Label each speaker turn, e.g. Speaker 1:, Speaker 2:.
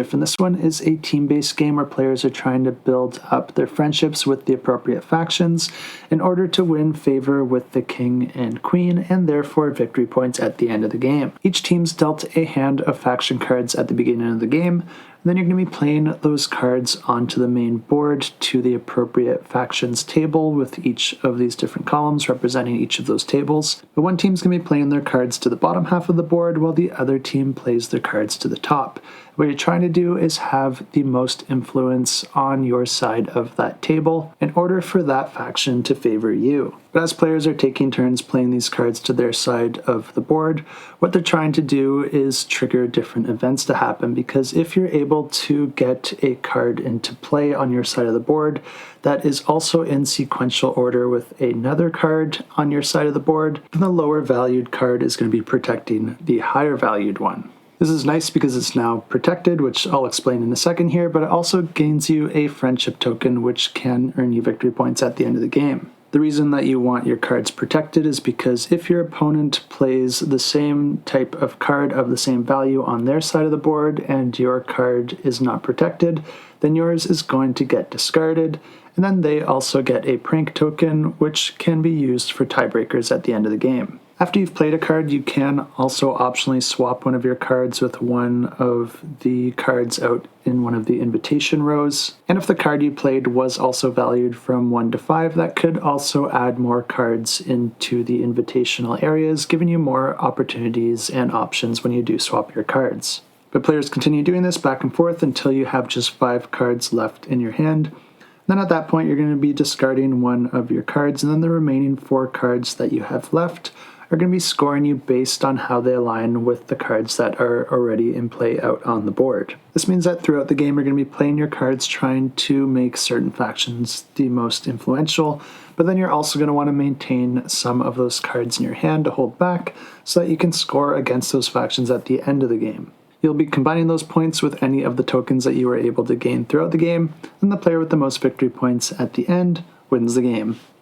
Speaker 1: And this one is a team-based game where players are trying to build up their friendships with the appropriate factions in order to win favor with the king and queen, and therefore victory points at the end of the game. Each team's dealt a hand of faction cards at the beginning of the game, and then you're going to be playing those cards onto the main board to the appropriate factions table with each of these different columns representing each of those tables. But one team's going to be playing their cards to the bottom half of the board while the other team plays their cards to the top. What you're trying to do is have the most influence on your side of that table in order for that faction to favor you. But as players are taking turns playing these cards to their side of the board, what they're trying to do is trigger different events to happen, because if you're able to get a card into play on your side of the board that is also in sequential order with another card on your side of the board, then the lower valued card is going to be protecting the higher valued one. This is nice because it's now protected, which I'll explain in a second here, but it also gains you a friendship token which can earn you victory points at the end of the game. The reason that you want your cards protected is because if your opponent plays the same type of card of the same value on their side of the board and your card is not protected, then yours is going to get discarded, and then they also get a prank token which can be used for tiebreakers at the end of the game. After you've played a card, you can also optionally swap one of your cards with one of the cards out in one of the invitation rows. And if the card you played was also valued from 1 to 5, that could also add more cards into the invitational areas, giving you more opportunities and options when you do swap your cards. But players continue doing this back and forth until you have just 5 cards left in your hand. Then at that point, you're going to be discarding one of your cards, and then the remaining 4 cards that you have left are going to be scoring you based on how they align with the cards that are already in play out on the board. This means that throughout the game, you're going to be playing your cards trying to make certain factions the most influential, but then you're also going to want to maintain some of those cards in your hand to hold back so that you can score against those factions at the end of the game. You'll be combining those points with any of the tokens that you were able to gain throughout the game, and the player with the most victory points at the end wins the game.